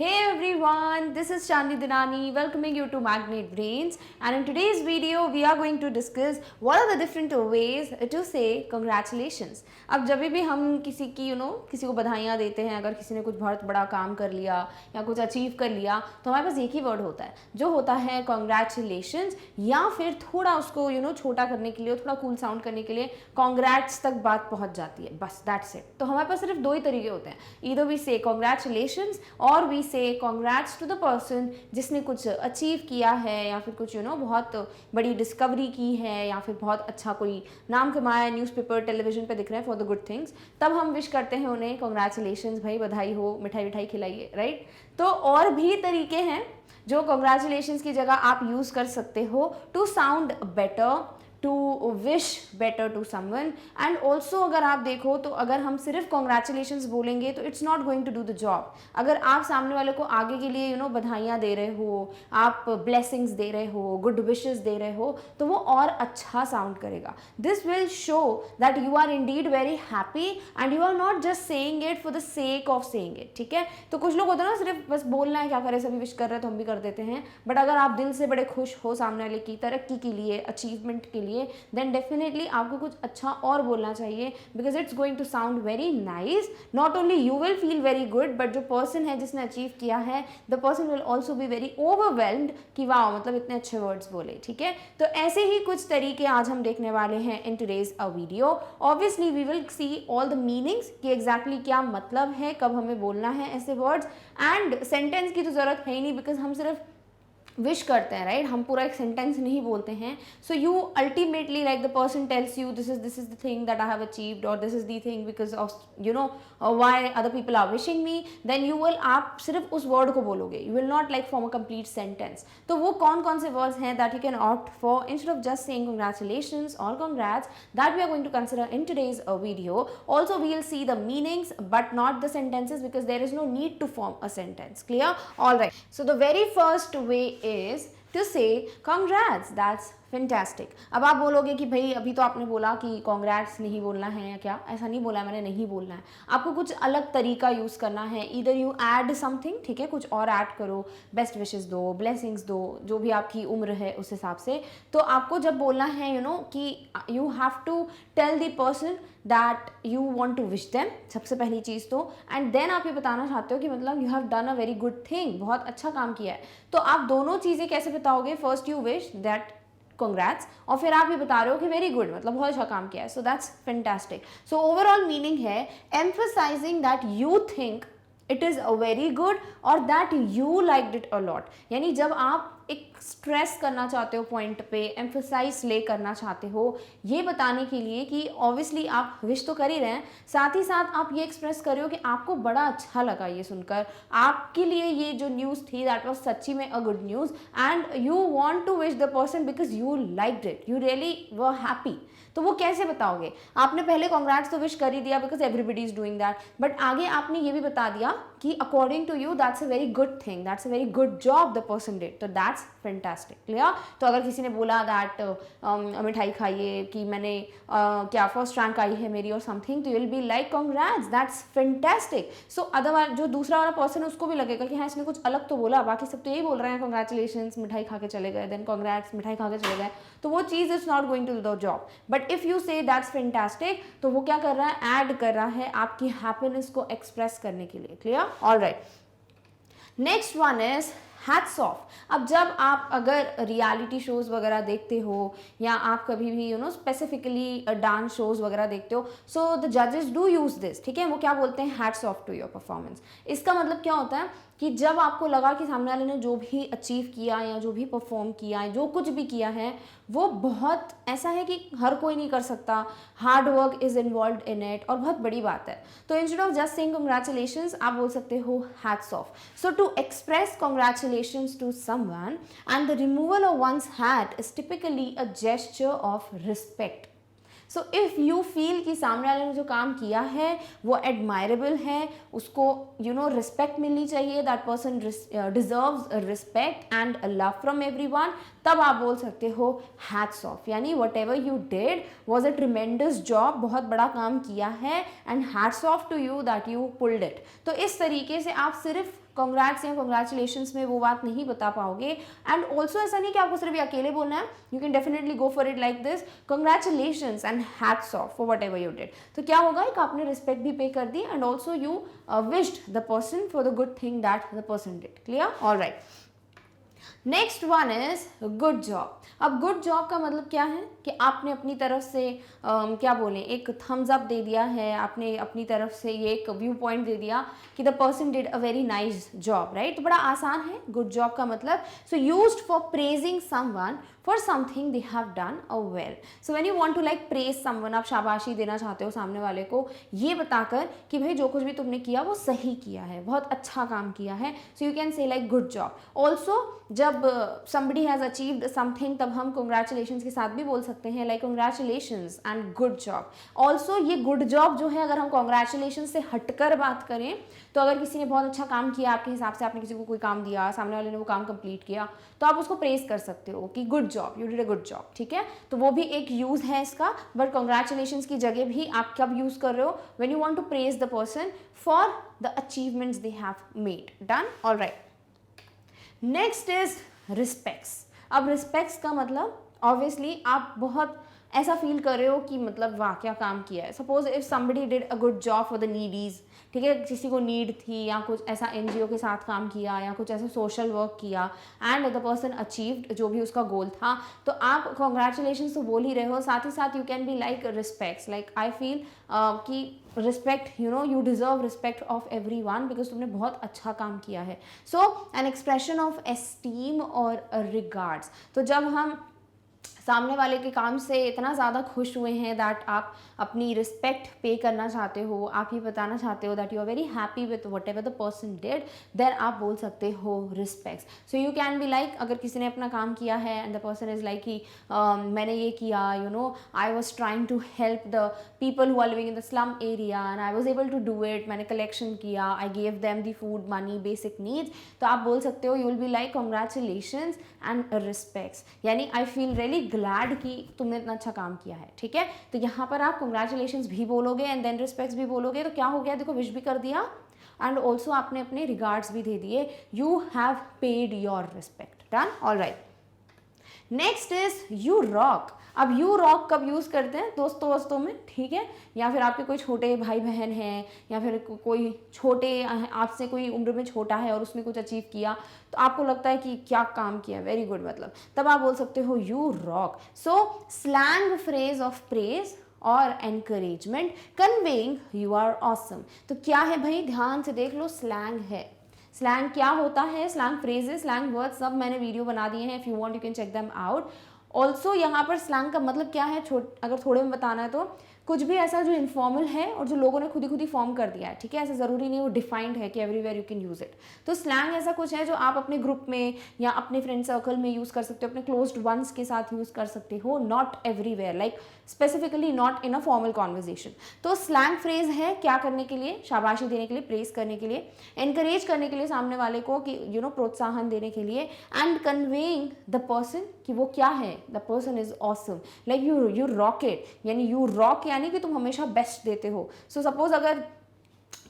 Hey everyone, this is Chandi Dinani welcoming you to Magnet Brains, and in today's video we are going to discuss what are the different ways to say congratulations. अब जब भी हम किसी की किसी को बधाइयाँ देते हैं, अगर किसी ने कुछ बहुत बड़ा काम कर लिया या कुछ अचीव कर लिया तो हमारे पास एक ही वर्ड होता है जो होता है congratulations, या फिर थोड़ा उसको छोटा करने के लिए, थोड़ा कूल साउंड करने के लिए congrats तक बात पहुँच जाती है, बस that's it. तो हमारे पास सिर्फ दो ही तरीके होते हैं, either we say congratulations और we से कॉन्ग्रेट्स टू द पर्सन जिसने कुछ अचीव किया है या फिर कुछ बहुत बड़ी डिस्कवरी की है या फिर बहुत अच्छा कोई नाम कमाया है, न्यूज़पेपर टेलीविजन पे दिख रहे हैं फॉर द गुड थिंग्स, तब हम विश करते हैं उन्हें कॉन्ग्रेचुलेशंस भाई, बधाई हो, मिठाई विठाई खिलाइए, राइट. तो और भी तरीके हैं जो कॉन्ग्रेचुलेशंस की जगह आप यूज़ कर सकते हो to sound better, to wish better to someone. And also अगर आप देखो तो अगर हम सिर्फ कॉन्ग्रेचुलेशंस बोलेंगे तो it's not going to do the job. अगर आप सामने वाले को आगे के लिए बधाइयाँ दे रहे हो, आप ब्लेसिंग्स दे रहे हो, गुड विशेस दे रहे हो, तो वो और अच्छा साउंड करेगा. This will show that you are indeed very happy and you are not just saying it for the sake of saying it. ठीक है, तो कुछ लोग होते हैं ना सिर्फ बस बोलना है, क्या करें सभी विश कर रहे हैं तो हम भी कर देते हैं. बट अगर आप दिल से बड़े खुश हो सामने वाले की तरक्की के लिए, अचीवमेंट के लिए, then definitely आपको कुछ अच्छा और बोलना चाहिए, because it's going to sound very nice. Not only you will feel very good, but जो person है जिसने अचीव किया है, the person will also be very overwhelmed कि वाह मतलब इतने अच्छे वर्ड्स बोले. ठीक है, तो ऐसे ही कुछ तरीके आज हम देखने वाले हैं in today's video. Obviously we will see all the meanings कि exactly क्या मतलब है, कब हमें बोलना है ऐसे वर्ड्स, and sentence की तो ज़रूरत है ही नहीं, because हम सिर्फ विश करते हैं, राइट. हम पूरा एक सेंटेंस नहीं बोलते हैं. So you ultimately like the person tells you this is the thing that I have achieved और this is the thing because of why other people are wishing me, then you will, आप सिर्फ उस word को बोलोगे, you will not like form a complete sentence. तो वो कौन कौन से वर्ड्स हैं that you can opt for instead of just saying congratulations और congrats, that we are going to consider in today's video. Also we will see the meanings but not the sentences because there is no need to form a sentence. Clear? All right. So the very first way is to say congrats, that's fantastic. अब आप बोलोगे कि भाई अभी तो आपने बोला कि कॉन्ग्रेट्स नहीं बोलना है या क्या, ऐसा नहीं बोला मैंने, नहीं बोलना है. आपको कुछ अलग तरीका यूज़ करना है. ईदर यू ऐड समथिंग, ठीक है, कुछ और ऐड करो, बेस्ट विशेस दो, ब्लेसिंग्स दो, जो भी आपकी उम्र है उस हिसाब से. तो आपको जब बोलना है कि you have to tell the person that you want to wish them, सबसे पहली चीज़ तो. एंड देन आप ये बताना चाहते हो कि मतलब you have done a very good thing, बहुत अच्छा काम किया है. तो आप दोनों चीज़ें कैसे बताओगे? First you wish that congrats और फिर आप ये बता रहे हो कि वेरी गुड, मतलब बहुत अच्छा काम किया है. So that's fantastic. So overall meaning है emphasizing that you think it is a very good और that you liked it a lot. यानी जब आप एक स्ट्रेस करना चाहते हो पॉइंट पे, एम्फसाइज ले करना चाहते हो, ये बताने के लिए कि ऑब्वियसली आप विश तो कर ही रहे हैं, साथ ही साथ आप ये एक्सप्रेस कर रहे हो कि आपको बड़ा अच्छा लगा ये सुनकर, आपके लिए ये जो न्यूज़ थी दैट वाज सच्ची में a good news, and you want to wish the person because you liked it, you really were happy. तो वो कैसे बताओगे? आपने पहले कॉन्ग्रेट्स तो विश कर ही दिया because everybody is doing that, but आगे आपने ये भी बता दिया कि according to you that's a very good thing, that's a very good job the person did, तो दैट्स फैंटास्टिक. क्लियर? तो अगर किसी ने बोला दैट मिठाई खाइए कि मैंने क्या फर्स्ट रैंक आई है मेरी और समथिंग, तो you will be like congrats, that's fantastic. So otherwise जो दूसरा वाला पर्सन है उसको भी लगेगा कि हाँ इसने कुछ अलग तो बोला, बाकी सब तो यही बोल रहे हैं कॉन्ग्रेचुलेशंस, मिठाई खा के चले गए, देन कॉन्ग्रेट्स, मिठाई खा के चले गए, तो वो चीज़ is not going to do the job. But if you say that's fantastic, तो वो क्या कर रहा है? ऐड कर रहा है आपकी हैप्पीनेस को एक्सप्रेस करने के लिए. Clear? All right. Next one is hats off. अब जब आप अगर रियलिटी शोज़ वगैरह देखते हो या आप कभी भी स्पेसिफिकली डांस शोज़ वगैरह देखते हो, सो द जजेस डू यूज़ दिस. ठीक है, वो क्या बोलते हैं? Hats off to your performance. इसका मतलब क्या होता है कि जब आपको लगा कि सामने वाले ने जो भी अचीव किया या जो भी परफॉर्म किया है, जो कुछ भी किया है, वो बहुत ऐसा है कि हर कोई नहीं कर सकता, hard work is involve in it और बहुत बड़ी बात है. तो instead of just saying congratulations आप बोल सकते हो hats off. So to express congratulations to someone and the removal of one's hat is typically a gesture of respect. So if you feel कि सामने वाले ने जो काम किया है वो एडमायरेबल है, उसको रिस्पेक्ट मिलनी चाहिए, that person deserves respect and love from everyone, तब आप बोल सकते हो हैट्स ऑफ. यानी whatever you did was a tremendous job, बहुत बड़ा काम किया है, and hats off to you that you pulled it. तो इस तरीके से आप सिर्फ कॉन्ग्रेट्स या कॉन्ग्रेचुलेशंस में वो बात नहीं बता पाओगे। एंड ऑल्सो ऐसा नहीं कि आपको सिर्फ ये अकेले बोलना है, you can definitely go for it like this, congratulations and hats off for whatever you did. तो क्या होगा, एक आपने रिस्पेक्ट भी पे कर दी and also you wished the person for the good thing that the person did. Clear? All right. Next one is good job. अब good job का मतलब क्या है कि आपने अपनी तरफ से क्या बोलें, एक थम्स अप दे दिया है, आपने अपनी तरफ से ये एक व्यू पॉइंट दे दिया कि the person did a very nice job, right. तो बड़ा आसान है गुड जॉब का मतलब। So used for praising someone for something they have done a well. So when you want to like praise someone, आप शाबाशी देना चाहते हो सामने वाले को ये बताकर कि भाई जो कुछ भी तुमने किया वो सही किया है, बहुत अच्छा काम किया है। सो यू कैन से लाइक गुड जॉब। ऑल्सो जब somebody has achieved something तब हम congratulations के साथ भी बोल सकते हैं like congratulations and good job. Also ये good job जो है, अगर हम congratulations से हटकर बात करें तो अगर किसी ने बहुत अच्छा काम किया आपके हिसाब से, आपने किसी को कोई काम दिया, सामने वाले ने वो काम कंप्लीट किया, तो आप उसको प्रेज कर सकते हो कि good job, you did a good job, ठीक है। तो वो भी एक यूज़ है इसका। बट कॉन्ग्रेचुलेशंस की जगह भी आप कब यूज़ कर रहे हो, when you want to praise the person for the achievements they have made. Done? All right. Next is respects. अब रिस्पेक्ट्स का मतलब ऑब्वियसली आप बहुत ऐसा फील कर रहे हो कि मतलब वाह क्या काम किया है। Suppose if somebody did a good job for the needies, ठीक है, किसी को नीड थी या कुछ ऐसा एनजीओ के साथ काम किया या कुछ ऐसा सोशल वर्क किया एंड द पर्सन अचीव्ड जो भी उसका गोल था, तो आप कॉन्ग्रेचुलेशंस तो बोल ही रहे हो, साथ ही साथ you can be like respects. Like I feel कि respect, you know, you deserve respect of everyone because तुमने बहुत अच्छा काम किया है। So an expression of esteem और रिगार्ड्स। तो जब हम सामने वाले के काम से इतना ज़्यादा खुश हुए हैं दैट आप अपनी रिस्पेक्ट पे करना चाहते हो, आप ये बताना चाहते हो that you are very happy with whatever the person did, then आप बोल सकते हो respects. So you can be like, अगर किसी ने अपना काम किया है and the person is like कि मैंने ये किया, you know, I was trying to help the people who are living in the slum area and I was able to do it, मैंने कलेक्शन किया, I gave them the food, money, basic needs, तो आप बोल सकते हो, you will be like congratulations and respects, यानी I feel really glad कि तुमने इतना अच्छा काम किया है, ठीक है। तो यहाँ पर आप कॉन्ग्रेचुलेशंस भी बोलोगे एंड देन रिस्पेक्ट्स भी बोलोगे, तो क्या हो गया, देखो, विश भी कर दिया एंड ऑल्सो आपने अपने रिगार्ड्स भी दे दिए, you have paid your respect. Done? All right. Next is you rock. अब यू रॉक कब यूज़ करते हैं, दोस्तों में, ठीक है, या फिर आपके कोई छोटे भाई बहन हैं या फिर कोई छोटे आपसे कोई उम्र में छोटा है और उसने कुछ अचीव किया, तो आपको लगता है कि क्या काम किया, वेरी गुड, मतलब तब आप बोल सकते हो you rock. So slang phrase of praise और encouragement conveying you are awesome. तो क्या है भाई, ध्यान से देख लो, स्लैंग है। स्लैंग क्या होता है, स्लैंग फ्रेजेस, स्लैंग वर्ड्स सब मैंने वीडियो बना दिए हैं, if you want you can check them out. Also यहाँ पर स्लैंग का मतलब क्या है, अगर थोड़े में बताना है तो कुछ भी ऐसा जो इनफॉर्मल है और जो लोगों ने खुद ही फॉर्म कर दिया है, ठीक है, ऐसा ज़रूरी नहीं वो डिफाइंड है कि everywhere you can use it. तो स्लैंग ऐसा कुछ है जो आप अपने ग्रुप में या अपने फ्रेंड सर्कल में यूज़ कर सकते हो, अपने क्लोज्ड वंस के साथ यूज़ कर सकते हो, not everywhere, like specifically not in a formal conversation. तो स्लैंग फ्रेज है क्या करने के लिए, शाबाशी देने के लिए, प्रेज करने के लिए, एनकरेज करने के लिए सामने वाले को कि यू नो प्रोत्साहन देने के लिए, एंड कन्वेइंग द पर्सन कि वो क्या है, the person is awesome, like you rock it, यानी यू रॉक यानी कि तुम हमेशा बेस्ट देते हो। सो सपोज अगर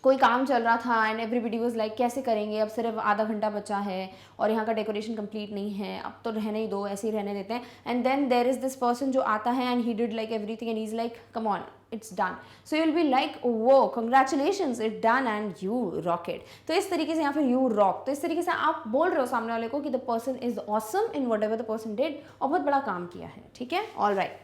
कोई काम चल रहा था एंड एवरीबडी वाज लाइक कैसे करेंगे, अब सिर्फ आधा घंटा बचा है और यहाँ का डेकोरेशन कंप्लीट नहीं है, अब तो रहने ही दो, ऐसे ही रहने देते हैं, and then there is this person जो आता है and he did like everything and he is like come on it's done, so you will be like वो congratulations it's done and you rock it. तो इस तरीके से, या फिर यू रॉक, तो इस तरीके से आप बोल रहे हो सामने वाले को कि the person is awesome in what ever the person did, और बहुत बड़ा काम किया है, ठीक है। All right.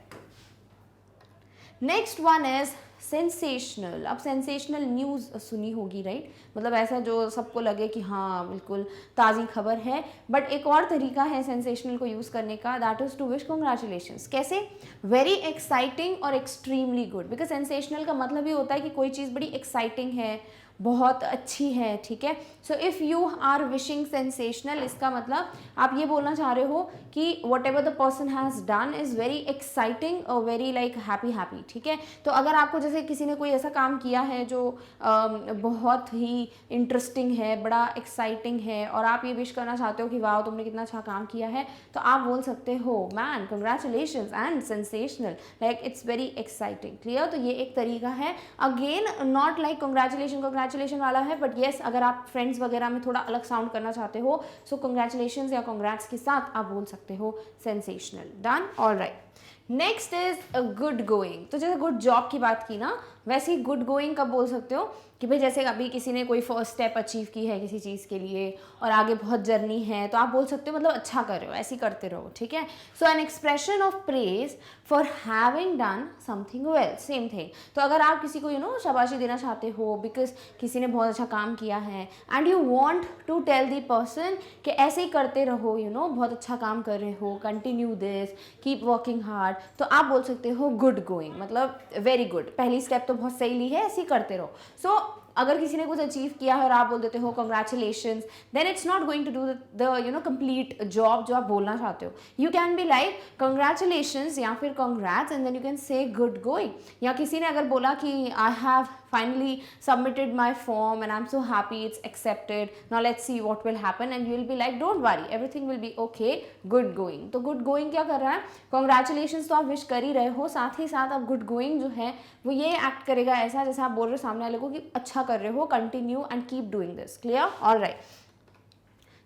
Next one is sensational. अब सेंसेशनल न्यूज़ सुनी होगी, राइट, मतलब ऐसा जो सबको लगे कि हाँ बिल्कुल ताज़ी खबर है। बट एक और तरीका है सेंसेशनल को यूज़ करने का, that is to wish congratulations. कैसे? वेरी एक्साइटिंग और एक्सट्रीमली गुड, बिकॉज सेंसेशनल का मतलब ये होता है कि कोई चीज़ बड़ी एक्साइटिंग है, बहुत अच्छी है, ठीक है। So if you are wishing sensational, इसका मतलब आप ये बोलना चाह रहे हो कि whatever the person has done is very exciting और वेरी लाइक हैप्पी, ठीक है। तो अगर आपको जैसे किसी ने कोई ऐसा काम किया है जो बहुत ही इंटरेस्टिंग है, बड़ा एक्साइटिंग है, और आप ये विश करना चाहते हो कि वाह तुमने कितना अच्छा काम किया है, तो आप बोल सकते हो man congratulations and sensational, like it's very exciting. Clear? तो ये एक तरीका है, again not like congratulation congratulation वाला है, बट येस अगर आप फ्रेंड्स वगैरह में थोड़ा अलग साउंड करना चाहते हो सो कंग्रेचुलेशन या कंग्रेट्स के साथ आप बोल सकते हो sensational. Done, all right. Next is good going. तो जैसे गुड जॉब की बात की ना, वैसे ही गुड गोइंग कब बोल सकते हो कि भाई जैसे अभी किसी ने कोई फर्स्ट स्टेप अचीव की है किसी चीज़ के लिए और आगे बहुत जर्नी है, तो आप बोल सकते हो मतलब अच्छा कर रहे हो, ऐसे ही करते रहो, ठीक है। So an expression of praise for having done something well, same thing. तो अगर आप किसी को शाबाशी देना चाहते हो बिकॉज किसी ने बहुत अच्छा काम किया है and you want to tell the person कि ऐसे ही करते रहो, बहुत अच्छा काम कर रहे हो, continue this, keep working hard, तो आप बोल सकते हो गुड गोइंग, मतलब वेरी गुड, पहली स्टेप तो बहुत सही ली है, ऐसे ही करते रहो। सो अगर किसी ने कुछ अचीव किया है और आप बोल देते हो congratulations, then it's not going to do the complete job जो आप बोलना चाहते हो। You can be like congratulations या फिर congrats and then you can say good going. या किसी ने अगर बोला कि I have finally submitted my form and I'm so happy it's accepted, now let's see what will happen, and you will be like don't worry everything will be okay, good going। तो good going क्या कर रहा है, congratulations तो आप wish कर ही रहे हो, साथ ही साथ आप good going जो है वो ये एक्ट करेगा ऐसा जैसे आप बोल रहे हो सामने वाले को कि अच्छा कर रहे हो, continue and keep doing this, clear, all right.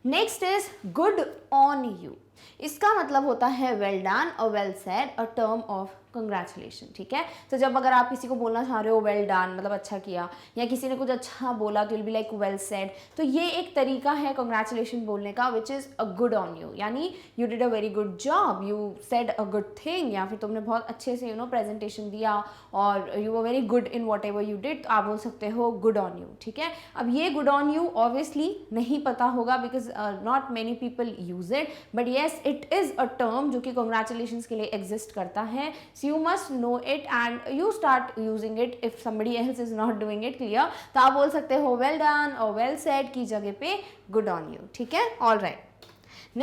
Next is good on you. इसका मतलब होता है वेल डन और well said, a term of congratulation, ठीक है। तो जब अगर आप किसी को बोलना चाह रहे हो वेल डन मतलब अच्छा किया, या किसी ने कुछ अच्छा बोला तो will be like well said, तो ये एक तरीका है कंग्रेचुलेशन बोलने का which is a good on you, यानी you did a very good job, you said a good thing, या फिर तुमने बहुत अच्छे से प्रेजेंटेशन दिया और you were very good in whatever you did, तो आप बोल सकते हो गुड ऑन यू, ठीक है। अब ये गुड ऑन यू ऑब्वियसली नहीं पता होगा because not many people use it, but yes it is a term जो कि कंग्रेचुलेशन के लिए एग्जिस्ट करता है। So you must know it and you start using it if somebody else is not doing it, clear। तो आप बोल सकते हो well done और well said की जगह पे good on you, ठीक है, all right।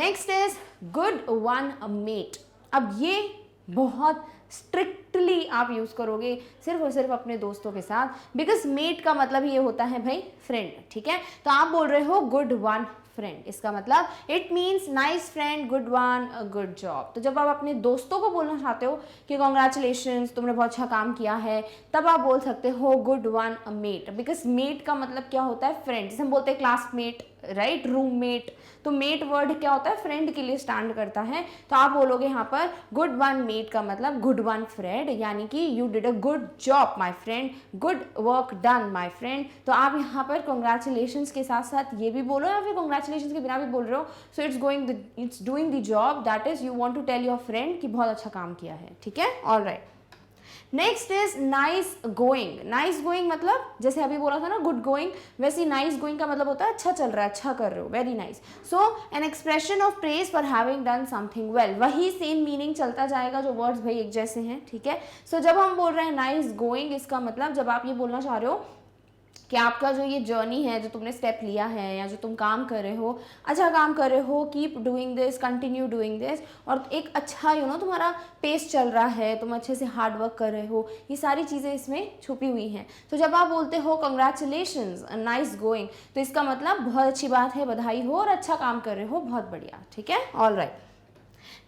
next is good one mate। अब ये बहुत स्ट्रिक्टली आप यूज़ करोगे सिर्फ और सिर्फ अपने दोस्तों के साथ, बिकॉज मेट का मतलब ये होता है भाई फ्रेंड, ठीक है। तो आप बोल रहे हो गुड वन फ्रेंड, इसका मतलब it means nice friend, good one, good job. तो जब आप अपने दोस्तों को बोलना चाहते हो कि कॉन्ग्रेचुलेशंस तुमने बहुत अच्छा काम किया है, तब आप बोल सकते हो good one mate, because mate का मतलब क्या होता है फ्रेंड, जैसे हम बोलते हैं क्लासमेट, राइट, रूममेट, तो मेट वर्ड क्या होता है फ्रेंड के लिए स्टैंड करता है। तो आप बोलोगे यहाँ पर गुड वन मेट का मतलब गुड वन फ्रेंड, यानी कि you did a good job my friend, good work done my friend. तो आप यहाँ पर कॉन्ग्रेचुलेशंस के साथ साथ ये भी बोलो या फिर कॉन्ग्रेचुलेशंस के बिना भी बोल रहे हो, so it's doing the job, that is you want to tell your friend कि बहुत अच्छा काम किया है, ठीक है, all right. Next is nice going. Nice going मतलब जैसे अभी बोला था ना गुड गोइंग, वैसे नाइस गोइंग का मतलब होता है अच्छा चल रहा है, अच्छा कर रहे हो, very nice. So an expression of praise for having done something well, वही सेम मीनिंग चलता जाएगा, जो वर्ड्स भाई एक जैसे हैं, ठीक है। सो जब हम बोल रहे हैं नाइस गोइंग, इसका मतलब जब आप ये बोलना चाह रहे हो कि आपका जो ये जर्नी है, जो तुमने स्टेप लिया है या जो तुम काम कर रहे हो, अच्छा काम कर रहे हो, keep doing this, continue doing this, और एक अच्छा तुम्हारा पेस चल रहा है, तुम अच्छे से हार्ड वर्क कर रहे हो, ये सारी चीज़ें इसमें छुपी हुई हैं। तो जब आप बोलते हो कंग्रेचुलेशंस नाइस गोइंग, तो इसका मतलब बहुत अच्छी बात है, बधाई हो और अच्छा काम कर रहे हो, बहुत बढ़िया, ठीक है, all right.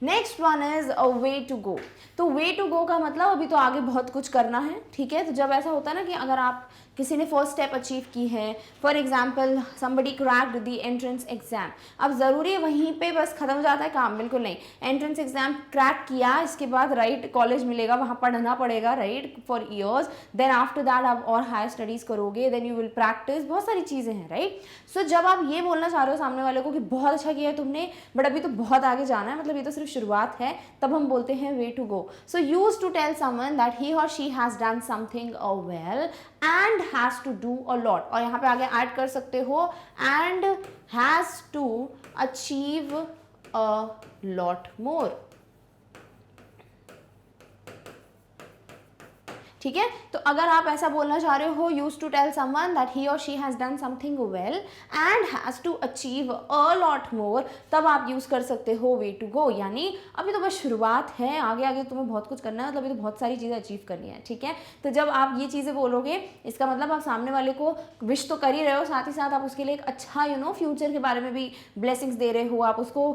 Next one is a way to go. तो वे टू गो का मतलब अभी तो आगे बहुत कुछ करना है, ठीक है। तो जब ऐसा होता है ना कि अगर आप किसी ने फर्स्ट स्टेप अचीव की है, for example somebody cracked the entrance exam, अब ज़रूरी है वहीं पे बस खत्म हो जाता है काम, बिल्कुल नहीं। एंट्रेंस एग्जाम क्रैक किया, इसके बाद राइट कॉलेज मिलेगा, वहाँ पढ़ना पड़ेगा right for years, then after that आप और हायर स्टडीज़ करोगे, देन यू विल प्रैक्टिस, बहुत सारी चीज़ें हैं राइट। सो जब आप ये बोलना चाह रहे हो सामने वाले को कि बहुत अच्छा किया है तुमने, बट अभी तो बहुत आगे जाना है, मतलब ये तो सिर्फ शुरुआत है, तब हम बोलते हैं way to go. So use to tell someone that he और she has done something well and has to do a lot, और यहाँ पे आगे ऐड कर सकते हो and has to achieve a lot more, ठीक है। तो अगर आप ऐसा बोलना चाह रहे हो, use to tell someone that he और she has done something well and has to achieve a lot more, तब आप यूज़ कर सकते हो वे टू गो, यानी अभी तो बस शुरुआत है, आगे आगे तुम्हें बहुत कुछ करना है, मतलब अभी तो बहुत सारी चीज़ें अचीव करनी है, ठीक है। तो जब आप ये चीज़ें बोलोगे, इसका मतलब आप सामने वाले को विश तो कर ही रहे हो, साथ ही साथ आप उसके लिए एक अच्छा फ्यूचर के बारे में भी ब्लेसिंग्स दे रहे हो, आप उसको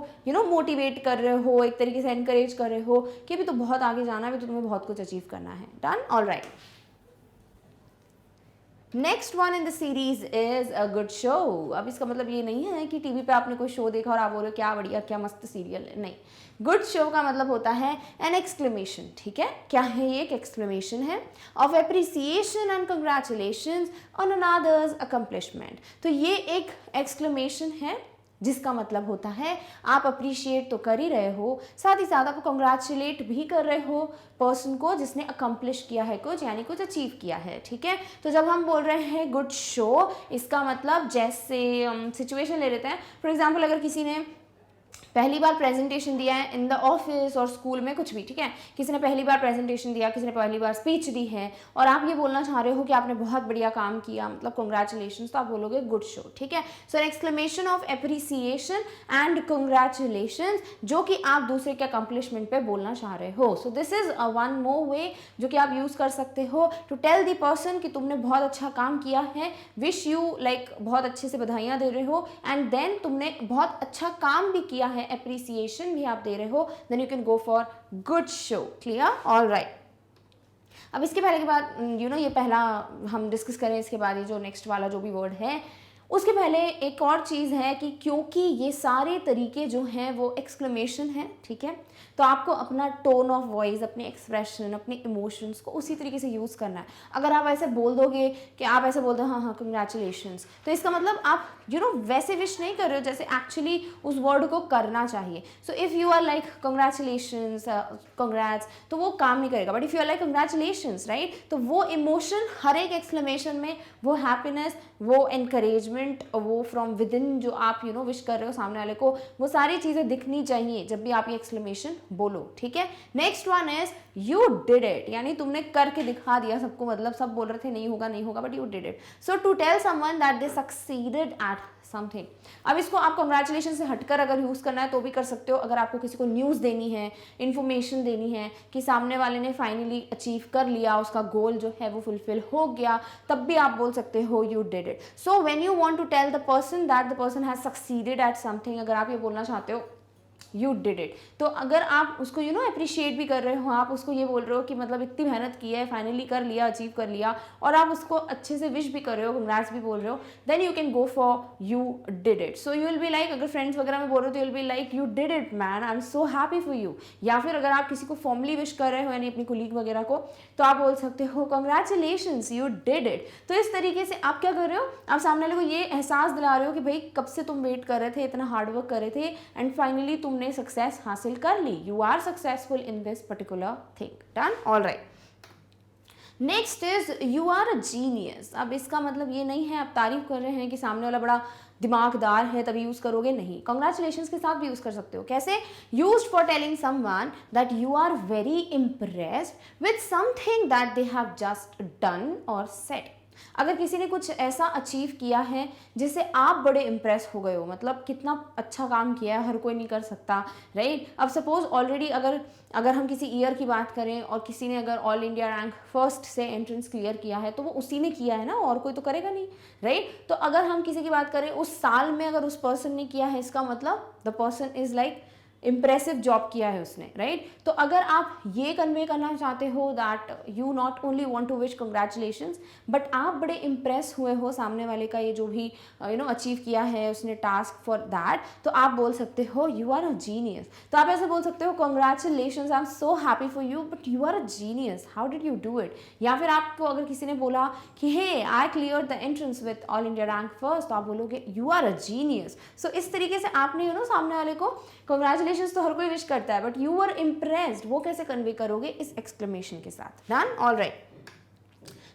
मोटिवेट कर रहे हो, एक तरीके से एनकरेज कर रहे हो कि अभी तो बहुत आगे जाना है, अभी तो तुम्हें बहुत कुछ अचीव करना है। Done, all right. Next one in the series is a good show. अब इसका मतलब ये नहीं है कि टीवी पे आपने कोई शो देखा और आप बोलो क्या बढ़िया क्या मस्त सीरियल है, नहीं। गुड शो का मतलब होता है एन एक्सक्लेमेशन, ठीक है। क्या है ये? एक एक्सक्लेमेशन है of appreciation and congratulation on another's accomplishment. तो ये एक एक्सक्लेमेशन है जिसका मतलब होता है आप अप्रिशिएट तो कर ही रहे हो, साथ ही साथ आप कंग्रेचुलेट भी कर रहे हो पर्सन को जिसने अकम्प्लिश किया है कुछ, यानी कुछ अचीव किया है, ठीक है। तो जब हम बोल रहे हैं गुड शो, इसका मतलब जैसे सिचुएशन ले लेते हैं। फॉर एग्जाम्पल अगर किसी ने पहली बार प्रेजेंटेशन दिया है इन द ऑफिस और स्कूल में, कुछ भी, ठीक है, किसी ने पहली बार प्रेजेंटेशन दिया, किसी ने पहली बार स्पीच दी है और आप ये बोलना चाह रहे हो कि आपने बहुत बढ़िया काम किया, मतलब कंग्रेचुलेशंस, तो आप बोलोगे गुड शो, ठीक है। So an exclamation of appreciation and congratulations जो कि आप दूसरे के अकम्पलिशमेंट पे बोलना चाह रहे हो। So this is one more way जो कि आप यूज कर सकते हो टू टेल द पर्सन कि तुमने बहुत अच्छा काम किया है, विश यू लाइक बहुत अच्छे से बधाइयाँ दे रहे हो, एंड देन तुमने बहुत अच्छा काम भी किया है, एप्रिसिएशन भी आप दे रहे हो, then you can go for good show. Clear? All right. अब इसके पहले के बाद ये पहला हम डिस्कस करें, इसके बाद ये जो नेक्स्ट वाला जो भी वर्ड है उसके पहले एक और चीज़ है कि क्योंकि ये सारे तरीके जो हैं वो एक्सक्लेमेशन है, ठीक है, तो आपको अपना टोन ऑफ वॉइस, अपने एक्सप्रेशन, अपने इमोशंस को उसी तरीके से यूज़ करना है। अगर आप ऐसे बोल दोगे कि आप ऐसे बोल दो हाँ हाँ कंग्रेचुलेशंस, तो इसका मतलब आप वैसे विश नहीं कर रहे हो जैसे एक्चुअली उस वर्ड को करना चाहिए। So if you are like congratulations, congrats, तो वो काम नहीं करेगा। But if you are like congratulations, right, तो वो इमोशन हर एक एक्सक्लेमेशन में, वो हैप्पीनेस, वो एनकरेजमेंट, वो फ्रॉम विद इन जो आप विश कर रहे हो सामने वाले को, वो सारी चीज़ें दिखनी चाहिए जब भी आप ये एक्सक्लेमेशन बोलो, ठीक है। Next one is you did it, यानी तुमने करके दिखा दिया सबको, मतलब सब बोल रहे थे नहीं होगा नहीं होगा, but you did it. So to tell someone that they succeeded at something. अब इसको आप कंग्रेचुलेशन से हटकर अगर यूज़ करना है तो भी कर सकते हो। अगर आपको किसी को न्यूज़ देनी है, इन्फॉर्मेशन देनी है कि सामने वाले ने फाइनली अचीव कर लिया, उसका गोल जो है वो फुलफिल हो गया, तब भी आप बोल सकते हो you did it. So when you want to tell the person that the person has succeeded at something, अगर आप ये बोलना चाहते हो यू डिड इट, तो अगर आप उसको अप्रिशिएट भी कर रहे हो, आप उसको ये बोल रहे हो कि मतलब इतनी मेहनत की है, फाइनली कर लिया, अचीव कर लिया, और आप उसको अच्छे से विश भी कर रहे हो, कंग्रेट्स भी बोल रहे हो, then you can go for you did it. So you will be like, अगर फ्रेंड्स वगैरह में बोल रहे हो तो you will be like you did it man, I am so happy for you. या फिर अगर आप किसी को फॉर्मली विश कर रहे हो, यानी अपनी कोलीग वगैरह को, तो आप बोल सकते हो कंग्रेचुलेशंस यू डिड इट। तो इस तरीके से आप क्या कर रहे हो, आप सामने वाले को ये एहसास दिला रहे हो कि भाई कब से तुम वेट कर रहे थे, इतना हार्डवर्क कर रहे थे, एंड फाइनली तुमने सक्सेस हासिल कर ली, you are successful in this particular thing. Done? All right. Next is you are a genius. अब इसका मतलब ये नहीं है आप तारीफ कर रहे हैं कि सामने वाला बड़ा दिमागदार है तभी यूज करोगे, नहीं, कंग्रेचुलेशंस के साथ भी यूज कर सकते हो। कैसे? Used for telling someone that you are very impressed with something that they have just done और सेड। अगर किसी ने कुछ ऐसा अचीव किया है जिससे आप बड़े इम्प्रेस हो गए हो, मतलब कितना अच्छा काम किया है, हर कोई नहीं कर सकता, राइट। अब सपोज ऑलरेडी अगर हम किसी ईयर की बात करें और किसी ने अगर ऑल इंडिया रैंक फर्स्ट से एंट्रेंस क्लियर किया है, तो वो उसी ने किया है ना, और कोई तो करेगा नहीं, राइट। तो अगर हम किसी की बात करें उस साल में अगर उस पर्सन ने किया है, इसका मतलब the person is like impressive job किया है उसने, राइट। तो अगर आप ये कन्वे करना चाहते हो that you not only want to wish congratulations, but आप बड़े इम्प्रेस हुए हो सामने वाले का ये जो भी अचीव किया है उसने टास्क फॉर दैट, तो आप बोल सकते हो यू आर अ जीनियस। तो आप ऐसे बोल सकते हो congratulations, I am so happy for you, but you are a genius, how did you do it. या फिर आपको अगर किसी ने बोला कि hey I clear the entrance with all India rank first, तो आप बोलोगे यू आर अ जीनियस। सो इस तरीके से आपने सामने वाले को कंग्रेचुलेशंस तो हर कोई विश करता है, बट यू आर इम्प्रेस्ड, वो कैसे कन्वे करोगे? इस एक्सक्लेमेशन के साथ। Done? All right.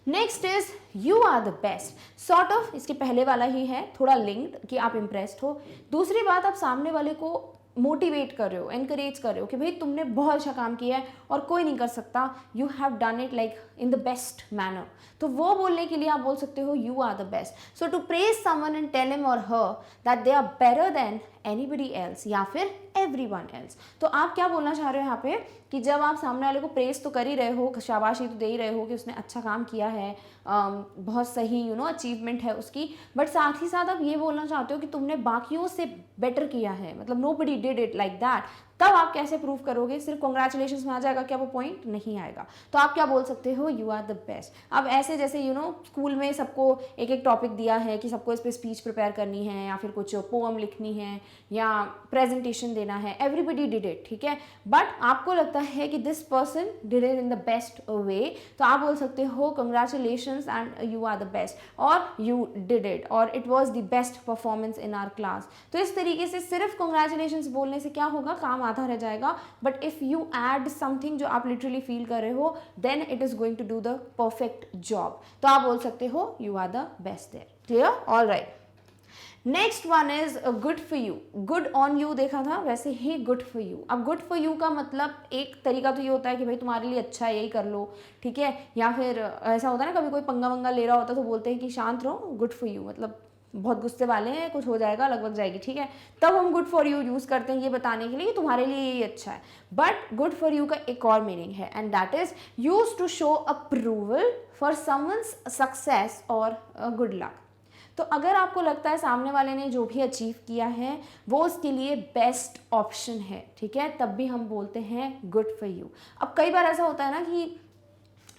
Next is you are the best. Sort of इसके पहले वाला ही है, थोड़ा लिंक्ड कि आप इम्प्रेस्ड हो। दूसरी बात, आप सामने वाले को मोटिवेट कर रहे हो, एनकरेज कर रहे हो कि भाई तुमने बहुत अच्छा काम किया है और कोई नहीं कर सकता, you have done it like in the best manner. तो वो बोलने के लिए आप बोल सकते हो you are the best. So to praise someone and tell him और her that they are better than anybody else या फिर एवरीवन एल्स। तो आप क्या बोलना चाह रहे हो यहाँ पे कि जब आप सामने वाले को प्रेज तो कर ही रहे हो, शाबाशी तो दे ही रहे हो कि उसने अच्छा काम किया है, बहुत सही अचीवमेंट है उसकी, बट साथ ही साथ आप ये बोलना चाहते हो कि तुमने बाकियों से बेटर किया है, मतलब nobody did it like that, तब आप कैसे प्रूव करोगे? सिर्फ कॉन्ग्रेचुलेशन में आ जाएगा क्या वो पॉइंट? नहीं आएगा। तो आप क्या बोल सकते हो? You are the best. अब ऐसे जैसे स्कूल में सबको एक एक टॉपिक दिया है कि सबको इस पर स्पीच प्रिपेयर करनी है या फिर कुछ पोअम लिखनी है या प्रेजेंटेशन देना है, एवरीबडी डिड इट, ठीक है, बट आपको लगता है कि this person did it in the best way, तो आप बोल सकते हो congratulations and you are the best, और यू डिड इट, और it was the best performance in our class. तो इस तरीके से सिर्फ कंग्रेचुलेशंस बोलने से क्या होगा? काम आधा रह जाएगा। But if you add something जो आप लिटरली फील कर रहे हो, then it is going to do the perfect job. तो आप बोल सकते हो you are the best there. Clear? All right. Next one is good for you. Good on you देखा था, वैसे ही गुड फॉर यू। अब गुड फॉर यू का मतलब एक तरीका तो ये होता है कि भाई तुम्हारे लिए अच्छा है, यही कर लो, ठीक है, या फिर ऐसा होता है ना कभी कोई पंगा वंगा ले रहा होता तो बोलते हैं कि शांत रहो, गुड फॉर यू, मतलब बहुत गुस्से वाले हैं, कुछ हो जाएगा, लगभग जाएगी, ठीक है, तब हम गुड फॉर यू यूज़ करते हैं ये बताने के लिए कि तुम्हारे लिए ये अच्छा है। बट गुड फॉर यू का एक और मीनिंग है, and that is use to show approval for someone's success और गुड लक। तो अगर आपको लगता है सामने वाले ने जो भी अचीव किया है वो उसके लिए बेस्ट ऑप्शन है, ठीक है, तब भी हम बोलते हैं गुड फॉर यू। अब कई बार ऐसा होता है ना कि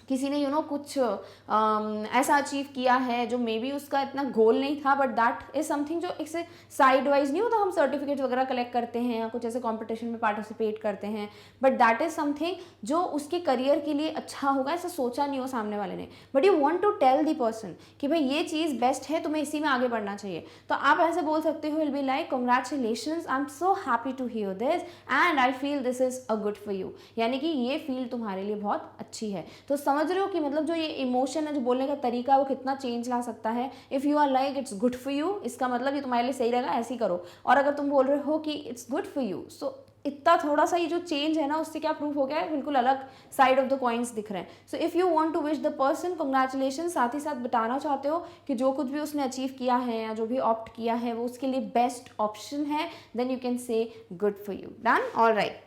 किसी ने कुछ ऐसा अचीव किया है जो मे बी उसका इतना गोल नहीं था, बट दैट इज समथिंग जो इससे साइड वाइज नहीं होता, हम सर्टिफिकेट वगैरह कलेक्ट करते हैं या कुछ ऐसे कंपटीशन में पार्टिसिपेट करते हैं, बट दैट इज समथिंग जो उसके करियर के लिए अच्छा होगा, ऐसा सोचा नहीं हो सामने वाले ने, but you want to tell the person कि भाई ये चीज़ बेस्ट है, तुम्हें इसी में आगे बढ़ना चाहिए। तो आप ऐसे बोल सकते हो, will be like congratulations, I am so happy to hear this and I feel this is a good for you, यानी कि ये फील तुम्हारे लिए बहुत अच्छी है। तो समझ रहे हो कि मतलब जो ये इमोशन है, जो बोलने का तरीका है, वो कितना चेंज ला सकता है। If you are like it's good for you, इसका मतलब ये तुम्हारे लिए सही रहेगा, ऐसे ही करो। और अगर तुम बोल रहे हो कि इट्स गुड फॉर यू, सो इतना थोड़ा सा ये जो चेंज है ना, उससे क्या प्रूफ हो गया है, बिल्कुल अलग साइड ऑफ द कॉइन्स दिख रहे हैं। So if you want to wish the person congratulation, साथ ही साथ बताना चाहते हो कि जो कुछ भी उसने अचीव किया है या जो भी ऑप्ट किया है वो उसके लिए बेस्ट ऑप्शन है, then you can say good for you. Done? All right.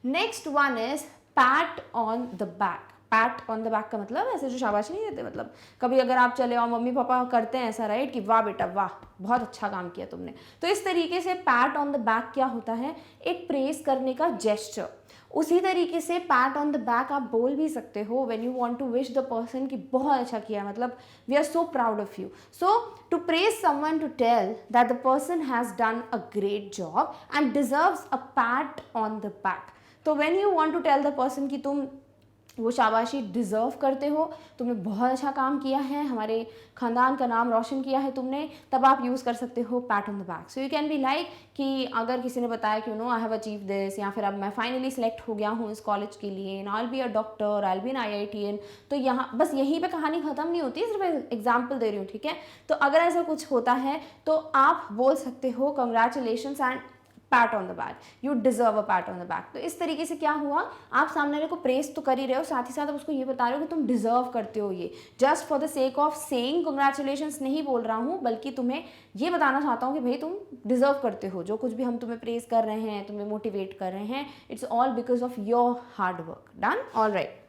Next one is pat on the back. Pat on the back का मतलब ऐसे जो शाबाशी नहीं देते, मतलब कभी अगर आप चले और मम्मी पापा करते हैं ऐसा, राइट, कि वाह बेटा वाह, बहुत अच्छा काम किया तुमने, तो इस तरीके से पैट ऑन द बैक क्या होता है? एक प्रेज करने का जेस्चर। उसी तरीके से पैट ऑन द बैक आप बोल भी सकते हो when you want to wish the person कि बहुत अच्छा किया, मतलब we are so proud of you. So to praise someone, to tell that the person has done a great job and deserves a pat on the back. तो when you want to tell the person कि तुम वो शाबाशी deserve करते हो, तुमने बहुत अच्छा काम किया है, हमारे ख़ानदान का नाम रोशन किया है तुमने, तब आप यूज़ कर सकते हो PAT on the back. So you can be like कि अगर किसी ने बताया कि आई हैव अचीव दिस, या फिर अब मैं फाइनली सेलेक्ट हो गया हूँ इस कॉलेज के लिए, I will be a doctor, I will be an IITian, तो यहाँ बस यहीं पे कहानी ख़त्म नहीं होती, सिर्फ एग्जाम्पल दे रही हूँ, ठीक है। तो अगर ऐसा कुछ होता है तो आप बोल सकते हो congratulations and PAT on the back, you deserve a pat on the back. तो इस तरीके से क्या हुआ, आप सामने वाले को प्रेस तो कर ही रहे हो, साथ ही साथ आप उसको ये बता रहे हो कि तुम डिजर्व करते हो ये, just for the sake of saying congratulations नहीं बोल रहा हूँ, बल्कि तुम्हें ये बताना चाहता हूँ कि भाई तुम डिजर्व करते हो, जो कुछ भी हम तुम्हें प्रेस कर रहे हैं, तुम्हें मोटिवेट कर रहे हैं, it's all because of your hard work. Done? All right.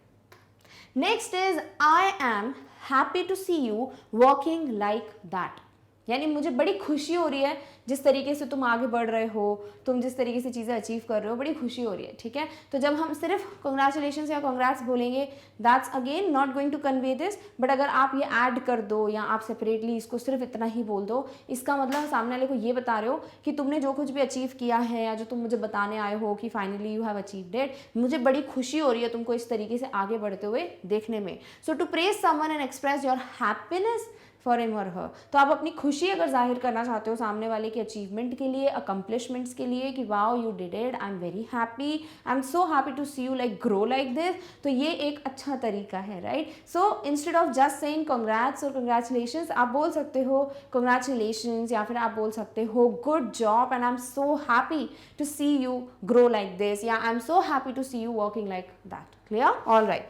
Next is I am happy to see you working like that, यानी मुझे बड़ी खुशी हो रही है जिस तरीके से तुम आगे बढ़ रहे हो, तुम जिस तरीके से चीज़ें अचीव कर रहे हो, बड़ी खुशी हो रही है, ठीक है। तो जब हम सिर्फ कंग्रेचुलेशन या कांग्रेट्स बोलेंगे, that's again not going to convey this, but अगर आप ये ऐड कर दो या आप सेपरेटली इसको सिर्फ इतना ही बोल दो, इसका मतलब सामने वाले को ये बता रहे हो कि तुमने जो कुछ भी अचीव किया है या जो तुम मुझे बताने आए हो कि finally you have achieved it, मुझे बड़ी खुशी हो रही है तुमको इस तरीके से आगे बढ़ते हुए देखने में। So to praise someone and express your happiness for him और हर, तो आप अपनी खुशी अगर जाहिर करना चाहते हो सामने वाले के अचीवमेंट के लिए, अकम्पलिशमेंट्स के लिए, कि wow you did it, I am very happy, I am so happy to see you like grow like this, तो ये एक अच्छा तरीका है, right. So instead of just saying congrats और कंग्रेचुलेशंस, आप बोल सकते हो कंग्रेचुलेशंस, या फिर आप बोल सकते हो good job and I am so happy to see you grow like this, या I am so happy to see you working like that. Clear? All right.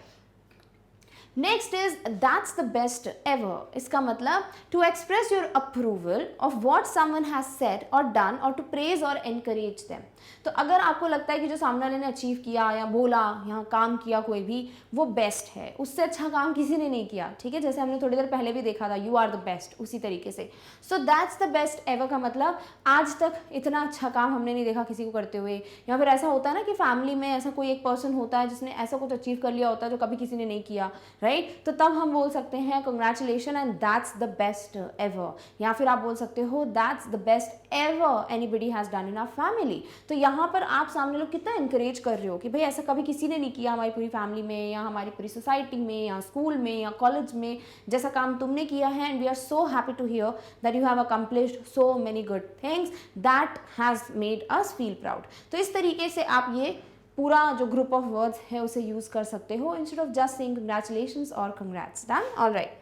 Next is that's the best ever. इसका मतलब to express your approval of what someone has said और done और to praise और encourage them. तो अगर आपको लगता है कि जो सामने वाले ने अचीव किया या बोला या काम किया कोई भी, वो बेस्ट है, उससे अच्छा काम किसी ने नहीं किया, ठीक है, जैसे हमने थोड़ी देर पहले भी देखा था, यू आर द बेस्ट, उसी तरीके से। So that's the best ever का मतलब आज तक इतना अच्छा काम हमने नहीं देखा किसी को करते हुए। या फिर ऐसा होता है ना कि फैमिली में ऐसा कोई एक पर्सन होता है जिसने ऐसा कुछ अचीव कर लिया होता है जो कभी किसी ने नहीं किया, राइट? तो तब हम बोल सकते हैं congratulation and that's the best ever. या फिर आप बोल सकते हो that's the best ever anybody has done in our family. तो यहाँ पर आप सामने लोग कितना इंकरेज कर रहे हो कि भाई ऐसा कभी किसी ने नहीं किया हमारी पूरी फैमिली में या हमारी पूरी सोसाइटी में या स्कूल में या कॉलेज में, जैसा काम तुमने किया है। And we are so happy to hear that you have accomplished so many good things that has made us feel proud. तो इस तरीके से आप ये पूरा जो ग्रुप ऑफ वर्ड्स है उसे यूज कर सकते हो instead of just saying congratulations और congrats. Done? All right.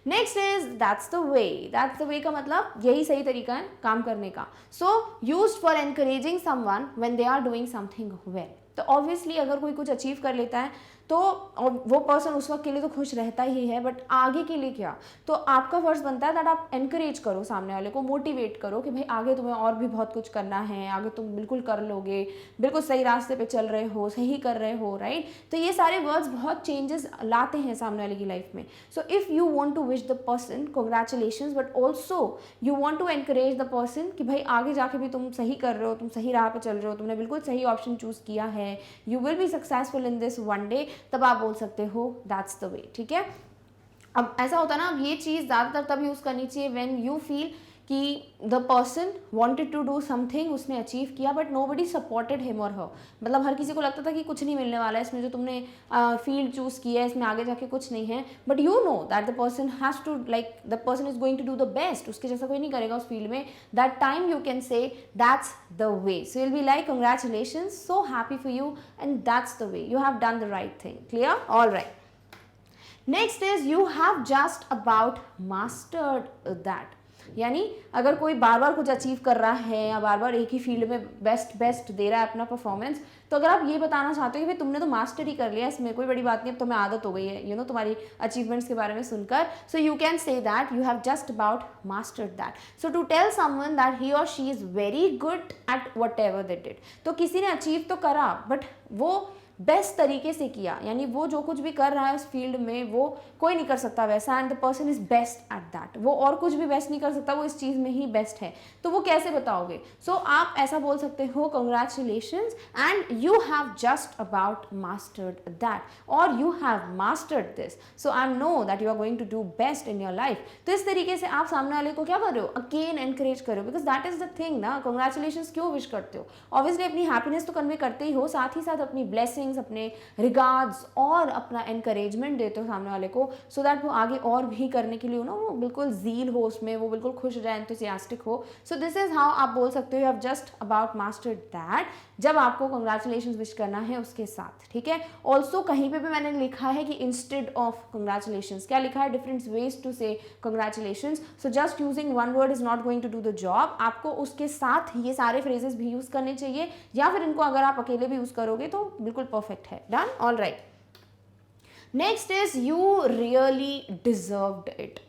Next is that's the way. That's the way का मतलब यही सही तरीका है काम करने का। So used for encouraging someone when they are doing something well. तो ऑब्वियसली अगर कोई कुछ अचीव कर लेता है तो वो पर्सन उस वक्त के लिए तो खुश रहता ही है, बट आगे के लिए क्या? तो आपका फर्ज बनता है दैट आप एनकरेज करो सामने वाले को, मोटिवेट करो कि भाई आगे तुम्हें और भी बहुत कुछ करना है, आगे तुम बिल्कुल कर लोगे, बिल्कुल सही रास्ते पे चल रहे हो, सही कर रहे हो, राइट? तो ये सारे वर्ड्स बहुत चेंजेस लाते हैं सामने वाले की लाइफ में। So if you want to wish the person congratulation, but also you want to encourage the person कि भाई आगे जाके भी तुम सही कर रहे हो, तुम सही राह पे चल रहे हो, तुमने बिल्कुल सही ऑप्शन चूज किया है, you will be successful in this one day, तब आप बोल सकते हो दैट्स द वे, ठीक है? अब ऐसा होता है ना, अब ये चीज़ ज़्यादातर तब यूज़ करनी चाहिए व्हेन यू फील कि the person wanted to do something, उसने अचीव किया बट नोबडी सपोर्टेड हिम और हर। मतलब हर किसी को लगता था कि कुछ नहीं मिलने वाला है इसमें, जो तुमने फील्ड चूज़ किया है इसमें आगे जाके कुछ नहीं है, but you know that the person has to like the person is going to do the best, उसके जैसा कोई नहीं करेगा उस फील्ड में। That time you can say that's the way. So will be like congratulation, so happy for you and that's the way, you have done the right thing. Clear? All right. Next is you have just about mastered that. यानी अगर कोई बार बार कुछ achieve कर रहा है या बार बार एक ही field में बेस्ट दे रहा है अपना परफॉर्मेंस, तो अगर आप ये बताना चाहते हो कि भाई तुमने तो मास्टर ही कर लिया इसमें, कोई बड़ी बात नहीं, अब तुम्हें आदत हो गई है यू नो तुम्हारी अचीवमेंट्स के बारे में सुनकर, so you can say that you have just about mastered that. So to tell someone that he और she is very good at whatever they did. तो किसी ने अचीव तो करा बट वो बेस्ट तरीके से किया, यानी वो जो कुछ भी कर रहा है उस फील्ड में वो कोई नहीं कर सकता वैसा, and the person is best at that. वो और कुछ भी बेस्ट नहीं कर सकता, वो इस चीज़ में ही बेस्ट है। तो वो कैसे बताओगे? सो आप ऐसा बोल सकते हो congratulations and you have just about mastered that, और you have mastered this, so I know that you are going to do best in your life. तो इस तरीके से आप सामने वाले को क्या कर रहे हो? अगेन एनकरेज करो, because that is the thing ना। कंग्रेचुलेशंस क्यों विश करते हो? ऑब्वियसली अपनी हैप्पीनेस तो कन्वे करते ही हो, साथ ही साथ अपनी ब्लेसिंग, अपने रिगार्ड्स और अपना एनकरेजमेंट देते हो सामने वाले को, सो दैट वो आगे और भी करने के लिए ना वो बिल्कुल ज़ील हो उसमें, वो बिल्कुल खुश रहे, एंथुसियास्टिक हो। सो दिस इज हाउ आप बोल सकते हो you have just about mastered that, जब आपको कंग्रेचुलेशंस विश करना है उसके साथ, ठीक है? ऑल्सो कहीं पे भी मैंने लिखा है कि इंस्टेड ऑफ कंग्रेचुलेशंस, क्या लिखा है? Different ways to say congratulations. So just using one word is not going to do the job, आपको उसके साथ ये सारे फ्रेजेस भी यूज करने चाहिए, या फिर इनको अगर आप अकेले भी यूज करोगे तो बिल्कुल परफेक्ट है। Done? All right. Next is you really deserved it.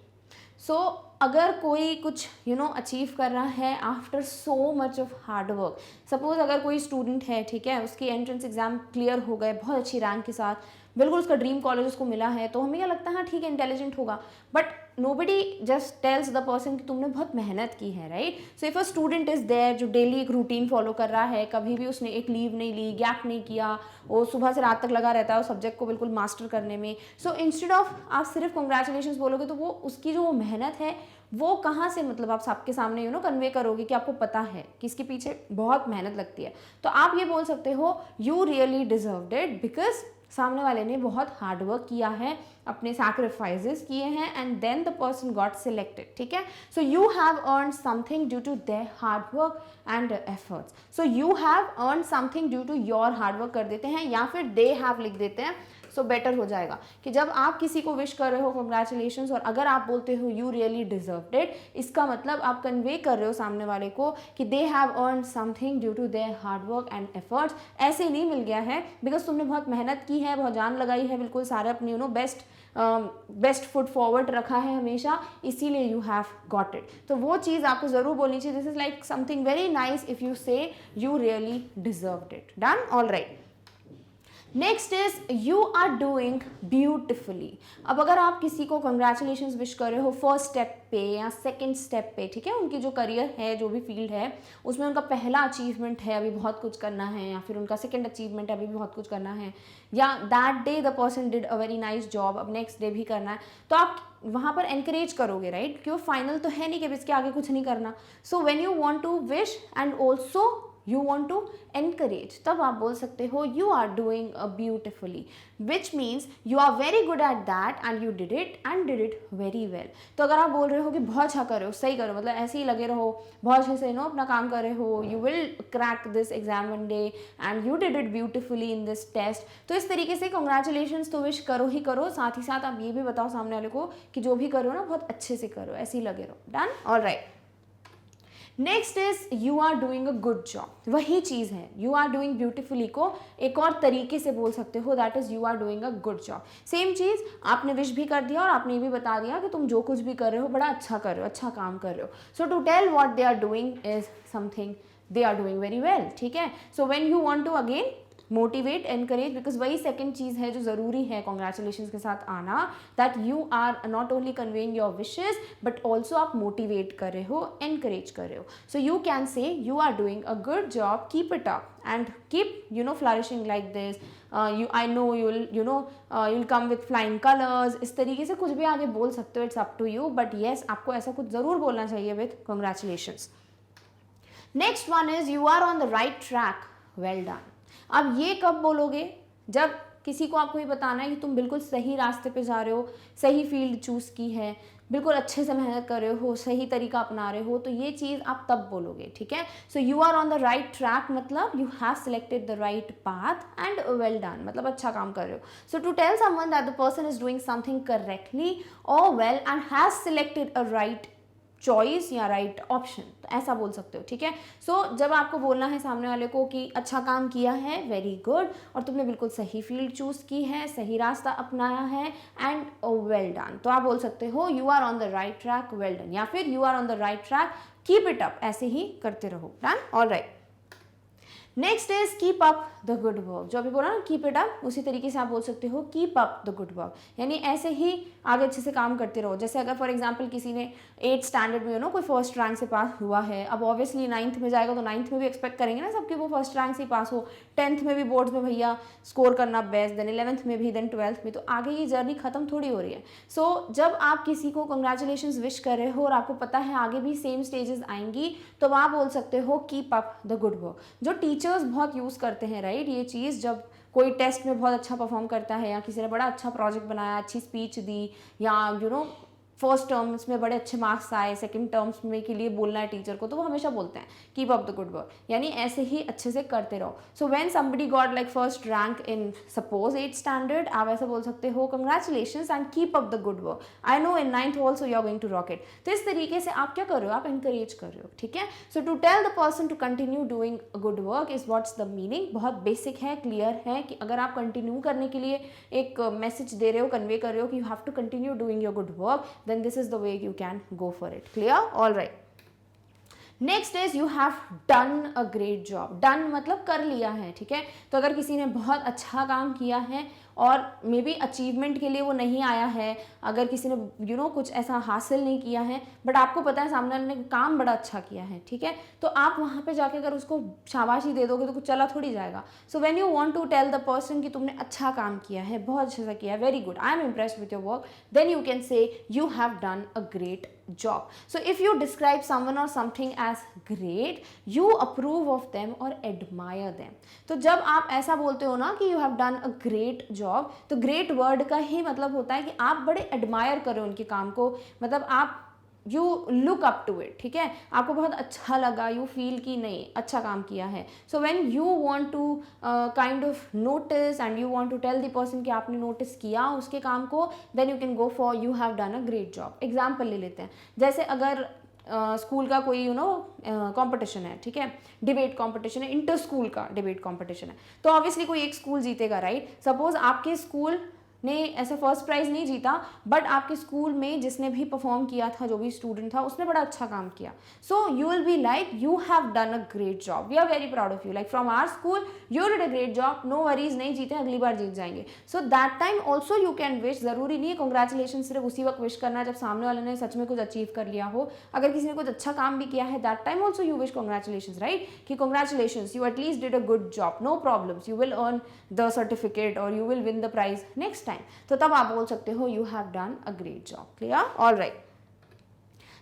So अगर कोई कुछ अचीव कर रहा है after so much of hard work, suppose अगर कोई स्टूडेंट है, ठीक है, उसके एंट्रेंस एग्जाम क्लियर हो गए बहुत अच्छी रैंक के साथ, बिल्कुल उसका ड्रीम कॉलेज उसको मिला है, तो हमें क्या लगता है हाँ ठीक है इंटेलिजेंट होगा, but nobody just tells the person कि तुमने बहुत मेहनत की है, right? So if a student is there जो डेली एक रूटीन फॉलो कर रहा है, कभी भी उसने एक लीव नहीं ली, गैप नहीं किया, वो सुबह से रात तक लगा रहता है उस सब्जेक्ट को बिल्कुल मास्टर करने में, सो इंस्टेड ऑफ आप सिर्फ कंग्रेचुलेशंस बोलोगे तो वो उसकी जो मेहनत है वो कहाँ से, मतलब आप सबके सामने कन्वे करोगे कि आपको पता है कि इसके पीछे बहुत मेहनत लगती है। तो आप ये बोल सकते हो you really deserved it, because सामने वाले ने बहुत हार्ड वर्क किया है, अपने सैक्रिफाइसेस किए हैं, and then the person got selected, ठीक है? So you have earn something due to their hard work and efforts. So you have earn something due to your hard work कर देते हैं, या फिर दे हैव लिख देते हैं। सो बेटर हो जाएगा कि जब आप किसी को विश कर रहे हो कंग्रेचुलेशंस, और अगर आप बोलते हो यू रियली डिजर्व्ड इट, इसका मतलब आप कन्वे कर रहे हो सामने वाले को कि they have earn something due to their hard work and efforts. ऐसे नहीं मिल गया है बिकॉज तुमने बहुत मेहनत की है, बहुत जान लगाई है, बिल्कुल सारे अपनी बेस्ट फुट फॉरवर्ड रखा है हमेशा, इसीलिए यू हैव गॉट इट। तो वो चीज़ आपको ज़रूर बोलनी चाहिए, this is like something very nice if you say you really deserved it. Done, all right. Next is you are doing beautifully. अब अगर आप किसी को कंग्रेचुलेशंस विश कर रहे हो फर्स्ट स्टेप पे या सेकंड स्टेप पे, ठीक है, उनकी जो करियर है, जो भी फील्ड है उसमें उनका पहला अचीवमेंट है, अभी बहुत कुछ करना है, या फिर उनका सेकंड अचीवमेंट है, अभी भी बहुत कुछ करना है, या that day the person did a very nice job, अब नेक्स्ट डे भी करना है, तो आप वहाँ पर एनकरेज करोगे, राइट, कि वो फाइनल तो है नहीं कि इसके आगे कुछ नहीं करना। So when you want to wish and also you want to encourage, तब आप बोल सकते हो you are doing beautifully, which means you are very good at that and you did it very well। तो अगर आप बोल रहे हो कि बहुत अच्छा कर रहे हो, सही करो, मतलब ऐसे ही लगे रहो, बहुत अच्छे से अपना काम कर रहे हो, you will crack this exam one day and you did it beautifully in this test, तो इस तरीके से congratulations तो विश करो ही करो, साथ ही साथ आप ये भी बताओ सामने वाले को कि जो भी करो ना बहुत अच्छे से करो, ऐसे ही लगे रहो। Done, all right. Next is you are doing a good job. वही चीज़ है, यू आर डूइंग ब्यूटिफुली को एक और तरीके से बोल सकते हो, that is you are doing a good job. Same चीज़ आपने विश भी कर दिया और आपने ये भी बता दिया कि तुम जो कुछ भी कर रहे हो बड़ा अच्छा कर रहे हो, अच्छा काम कर रहे हो। So to tell what they are doing is something they are doing very well, ठीक है। So when you want to again motivate, encourage, because वही सेकंड चीज़ है जो ज़रूरी है कॉन्ग्रेचुलेशन के साथ आना, that you are not only conveying your wishes but also आप मोटिवेट कर रहे हो, एनकरेज कर रहे हो। So you can say you are doing a good job, keep it up and keep flourishing like this, I know you'll come with flying colors, इस तरीके से कुछ भी आगे बोल सकते हो, it's up to you, but yes आपको ऐसा कुछ ज़रूर बोलना चाहिए with congratulations. Next one is you are on the right track, well done. अब ये कब बोलोगे? जब किसी को आपको ये बताना है कि तुम बिल्कुल सही रास्ते पे जा रहे हो, सही फील्ड चूज़ की है, बिल्कुल अच्छे से मेहनत कर रहे हो, सही तरीका अपना रहे हो, तो ये चीज़ आप तब बोलोगे, ठीक है। So you are on the right track मतलब you have selected the right path and well done, मतलब अच्छा काम कर रहे हो। So to tell someone that the person is doing something correctly और well and has selected a right choice या right option, तो ऐसा बोल सकते हो, ठीक है। सो जब आपको बोलना है सामने वाले को कि अच्छा काम किया है, वेरी गुड, और तुमने बिल्कुल सही फील्ड चूज की है, सही रास्ता अपनाया है एंड वेल डन, तो आप बोल सकते हो you are on the right track, well done, या फिर you are on the right track, keep it up, ऐसे ही करते रहो। Done, all right. Next is keep up the good work. जो अभी बोला ना कीप इट अप, उसी तरीके से आप बोल सकते हो keep up the good work, यानी ऐसे ही आगे अच्छे से काम करते रहो। जैसे अगर फॉर एग्जांपल किसी ने 8th स्टैंडर्ड में कोई फर्स्ट रैंक से पास हुआ है, अब ऑब्वियसली 9th में जाएगा तो 9th में भी एक्सपेक्ट करेंगे ना सबके वो फर्स्ट रैंक से ही पास हो, 10th में भी बोर्ड्स में भैया स्कोर करना बेस्ट, देन 11th में भी, देन 12th में, तो आगे ये जर्नी खत्म थोड़ी हो रही है। सो जब आप किसी को कंग्रेचुलेशंस विश कर रहे हो और आपको पता है आगे भी सेम स्टेजेस आएंगी, तो आप बोल सकते हो keep up the good work. जो टीचर्स बहुत यूज़ करते हैं, राइट, ये चीज़ जब कोई टेस्ट में बहुत अच्छा परफॉर्म करता है या किसी ने बड़ा अच्छा प्रोजेक्ट बनाया, अच्छी स्पीच दी, या फर्स्ट टर्म्स में बड़े अच्छे मार्क्स आए, सेकंड टर्म्स में के लिए बोलना है टीचर को, तो वो हमेशा बोलते हैं keep up the good work, यानी ऐसे ही अच्छे से करते रहो। So when somebody got like first rank in suppose 8th standard, आप ऐसा बोल सकते हो congratulations and keep up the good work, I know in 9th also you are going to rock it. तो इस तरीके से आप क्या कर रहे हो, आप एनकरेज कर रहे हो, ठीक है। So to tell the person to continue doing good work is what's the meaning. बहुत बेसिक है, क्लियर है कि अगर आप कंटिन्यू करने के लिए एक मैसेज दे रहे हो, कन्वे कर रहे हो कि you have to continue doing your good work, then this is the way you can go for it. Clear? All right. Next is you have done a great job. Done मतलब कर लिया है, ठीक है। तो अगर किसी ने बहुत अच्छा काम किया है और मे बी अचीवमेंट के लिए वो नहीं आया है, अगर किसी ने कुछ ऐसा हासिल नहीं किया है, बट आपको पता है सामने वाले ने काम बड़ा अच्छा किया है, ठीक है, तो आप वहाँ पे जाके अगर उसको शाबाशी दे दोगे तो कुछ चला थोड़ी जाएगा। So when you want to tell the person कि तुमने अच्छा काम किया है, बहुत अच्छा सा किया है, very good, I am impressed with your work, then you can say you have done a great job. So if you describe someone or something as great, you approve of them or admire them. तो जब आप ऐसा बोलते हो ना कि you have done a great job, तो great word का ही मतलब होता है कि आप बड़े admire करो उनके काम को, मतलब आप you look up to it, ठीक है, आपको बहुत अच्छा लगा, यू फील कि नहीं अच्छा काम किया है. So when you want to kind of notice and you want to tell the person कि आपने नोटिस किया उसके काम को, then you can go for you have done a great job. Example ले लेते हैं, जैसे अगर स्कूल का कोई कंपटीशन है, ठीक है, डिबेट कंपटीशन है, इंटर स्कूल का डिबेट कंपटीशन है, तो ऑब्वियसली कोई एक स्कूल जीतेगा, राइट. सपोज आपके स्कूल ने ऐसा फर्स्ट प्राइज नहीं जीता, बट आपके स्कूल में जिसने भी परफॉर्म किया था, जो भी स्टूडेंट था, उसने बड़ा अच्छा काम किया. So you will be like you have done a great job, we are very proud of you, like from our school you did a great job, no worries, नहीं जीते अगली बार जीत जाएंगे. So that time also you can wish. जरूरी नहीं है congratulation सिर्फ उसी वक्त विश करना जब सामने वाले ने सच में कुछ अचीव कर लिया हो. अगर किसी ने कुछ अच्छा काम भी किया है, that time also you wish congratulation, right, कि congratulation you at least did a good job, no problems, you will earn the certificate और you will win the prize next time. तो तब आप बोल सकते हो you have done a great job. Clear? All right.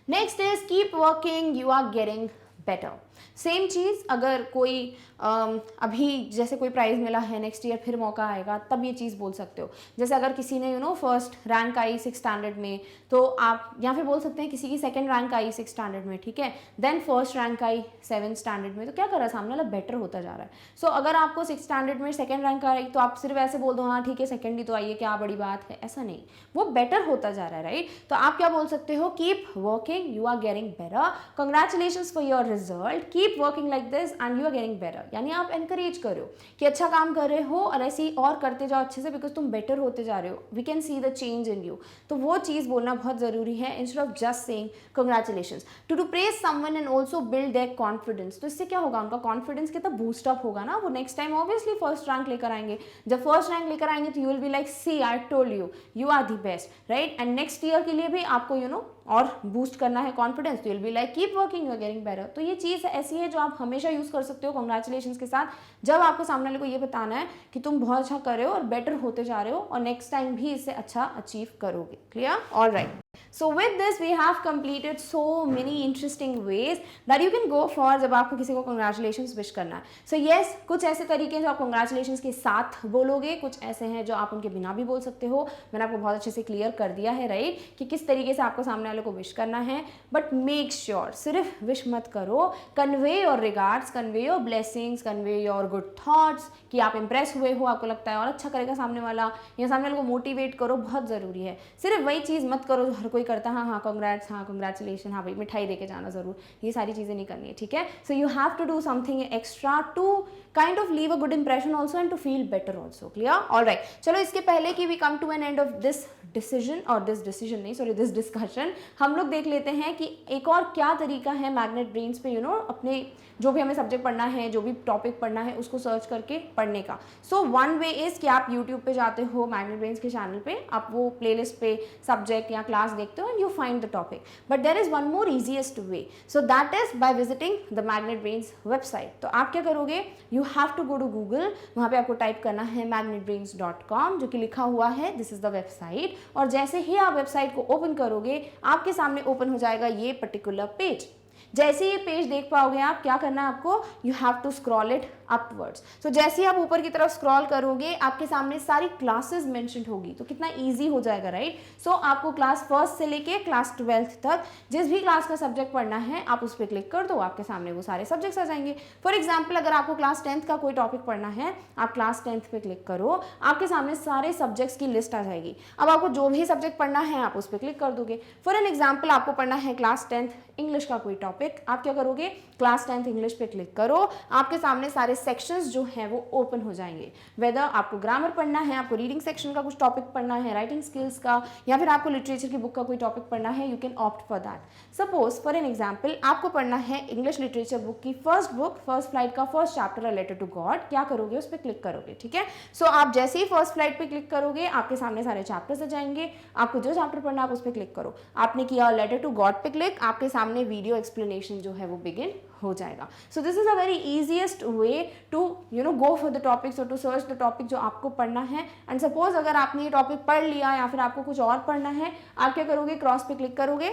Next is keep working, you are getting better. Same चीज़ अगर कोई अभी जैसे कोई प्राइज़ मिला है, नेक्स्ट ईयर फिर मौका आएगा, तब ये चीज़ बोल सकते हो. जैसे अगर किसी ने फर्स्ट रैंक आई 6 स्टैंडर्ड में, तो आप यहाँ पे बोल सकते हैं किसी की सेकंड रैंक आई 6 स्टैंडर्ड में, ठीक है, देन फर्स्ट रैंक आई 7 स्टैंडर्ड में, तो क्या कर रहा है सामने वाला बेटर होता जा रहा है. सो अगर आपको 6 स्टैंडर्ड में सेकंड रैंक आई तो आप सिर्फ ऐसे बोल दो हाँ ठीक है सेकंड ही तो आई है, क्या बड़ी बात है, ऐसा नहीं, वो बेटर होता जा रहा है, राइट. तो आप क्या बोल सकते हो, keep working, you are getting better, congratulations for your result, keep working like this and you are getting better. यानी आप एनकरेज करो कि अच्छा काम कर रहे हो और ऐसे ही और करते जाओ अच्छे से, बिकॉज तुम बेटर होते जा रहे हो, we can see the change in you. तो वो चीज़ बोलना बहुत ज़रूरी है instead of just saying congratulations. To praise someone and also build their confidence. तो इससे क्या होगा, उनका कॉन्फिडेंस कितना बूस्टअप होगा ना, वो next time obviously first rank लेकर आएंगे. जब फर्स्ट रैंक लेकर आएंगे तो you will be like see I told you, you are the best, right. And next year के लिए भी आपको और बूस्ट करना है कॉन्फिडेंस, तो you will be like keep working, you are getting better. तो ये चीज़ ऐसी है जो आप हमेशा यूज़ कर सकते हो कॉन्ग्रेचुलेशंस के साथ, जब आपको सामने वाले को ये बताना है कि तुम बहुत अच्छा कर रहे हो और बेटर होते जा रहे हो और नेक्स्ट टाइम भी इससे अच्छा अचीव करोगे. Clear? Alright. So with this we have completed so many interesting ways that you can go for जब आपको किसी को congratulations wish करना है. So yes, कुछ ऐसे तरीके हैं जो आप congratulations के साथ बोलोगे, कुछ ऐसे हैं जो आप उनके बिना भी बोल सकते हो. मैंने आपको बहुत अच्छे से क्लियर कर दिया है, राइट, कि किस तरीके से आपको सामने वाले को विश करना है. बट मेक श्योर सिर्फ विश मत करो, convey your regards, convey your blessings, convey your good thoughts, कि आप इंप्रेस हुए हो, आपको लगता है और अच्छा करेगा सामने वाला, या सामने वाले को मोटिवेट करो, बहुत ज़रूरी है. सिर्फ वही चीज़ मत करो जो हर कोई करता है, हाँ कॉन्ग्रेट्स, हाँ कॉन्ग्रेचुलेशन, हाँ भाई मिठाई देके जाना ज़रूर, ये सारी चीज़ें नहीं करनी है, ठीक है. So you have to do something extra to kind of leave a good impression also and to feel better also. Clear? Alright. चलो इसके पहले कि we come to an end of this decision, और दिस डिस्कशन, हम लोग देख लेते हैं कि एक और क्या तरीका है मैग्नेट ब्रेन्स पे अपने जो भी हमें सब्जेक्ट पढ़ना है, जो भी टॉपिक पढ़ना है, उसको सर्च करके पढ़ने का. सो वन वे इज़ कि आप यूट्यूब पे जाते हो मैग्नेट ब्रेन्स के चैनल पे, आप वो प्लेलिस्ट पे सब्जेक्ट या क्लास देखते हो and you find the topic. But there is one more easiest way, so that is by visiting the magnet brains website. तो आप क्या करोगे, you have to go to Google, वहाँ पे आपको टाइप करना है magnetbrains.com, जो कि लिखा हुआ है दिस इज़ द वेबसाइट. और जैसे ही आप वेबसाइट को ओपन करोगे, आपके सामने ओपन हो जाएगा ये पर्टिकुलर पेज. जैसे ये पेज देख पाओगे आप, क्या करना है आपको, you have to scroll it upwards. So जैसे ही आप ऊपर की तरफ स्क्रॉल करोगे, आपके सामने सारी क्लासेस मेंशन्ड होगी, तो कितना इजी हो जाएगा, राइट. सो आपको क्लास 1 से लेके क्लास 12 तक जिस भी क्लास का सब्जेक्ट पढ़ना है, आप उस पर क्लिक कर दो, आपके सामने वो सारे सब्जेक्ट्स आ जाएंगे. फॉर एग्जाम्पल अगर आपको क्लास 10th का कोई टॉपिक पढ़ना है, आप क्लास 10th पे क्लिक करो, आपके सामने सारे सब्जेक्ट्स की लिस्ट आ जाएगी. अब आपको जो भी सब्जेक्ट पढ़ना है, आप उस पर क्लिक कर दोगे. फॉर एन एग्जाम्पल आपको पढ़ना है क्लास 10th इंग्लिश का कोई टॉपिक, आप क्या करोगे, क्लास 10th इंग्लिश पे क्लिक करो, आपके सामने सारे सेक्शंस जो हैं वो ओपन हो जाएंगे. वेदर आपको ग्रामर पढ़ना है, आपको रीडिंग सेक्शन का कुछ टॉपिक पढ़ना है, राइटिंग स्किल्स का, या फिर आपको लिटरेचर की बुक का कोई टॉपिक पढ़ना है, you can opt for that. Suppose for an example आपको पढ़ना है इंग्लिश लिटरेचर बुक की फर्स्ट बुक, फर्स्ट फ्लाइट का first chapter, a letter to God. क्या करोगे, उस पर क्लिक करोगे, ठीक है. सो आप जैसे ही फर्स्ट फ्लाइट पे क्लिक करोगे, आपके सामने सारे चैप्टर्स आ जाएंगे. आपको जो चैप्टर पढ़ना है आप उस पर क्लिक करो. आपने किया लेटर टू गॉड पे क्लिक, आपके सामने वीडियो एक्सप्लेनेशन जो है वो बिगिन हो जाएगा. So this is a very easiest way to go for the topics और टू सर्च द टॉपिक जो आपको पढ़ना है. एंड सपोज अगर आपने ये टॉपिक पढ़ लिया या फिर आपको कुछ और पढ़ना है, आप क्या करोगे, क्रॉस पे क्लिक करोगे,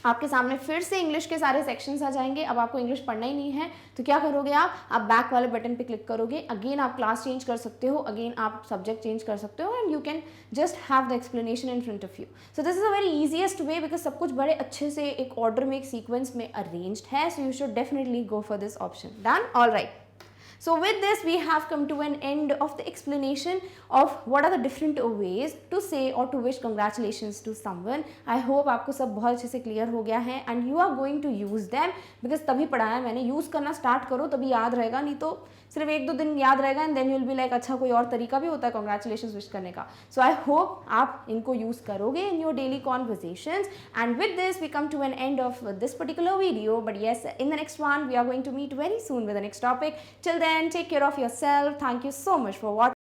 आपके सामने फिर से इंग्लिश के सारे सेक्शंस आ जाएंगे। अब आपको इंग्लिश पढ़ना ही नहीं है तो क्या करोगे आप बैक वाले बटन पे क्लिक करोगे, अगेन आप क्लास चेंज कर सकते हो, अगेन आप सब्जेक्ट चेंज कर सकते हो and you can just have the explanation in front of you. So this is a very easiest way because सब कुछ बड़े अच्छे से एक ऑर्डर में, एक सीक्वेंस में अरेंज्ड है। So you should definitely go for this option. Done? All right. So with this we have come to an end of the explanation of what are the different ways to say or to wish congratulations to someone. I hope आपको सब बहुत अच्छे से clear हो गया है and you are going to use them because तभी पढ़ाया मैंने। यूज़ करना स्टार्ट करो तभी याद रहेगा, नहीं तो सिर्फ 1-2 दिन याद रहेगा and then you will be like अच्छा कोई और तरीका भी होता है कॉन्ग्रेचुलेशन विश करने का। सो आई होप आप इनको यूज़ करोगे in your daily conversations and with this we come to an end of this particular video, but yes in the next one we are going to meet very soon with the next topic. Till then, take care of yourself. Thank you so much for watching.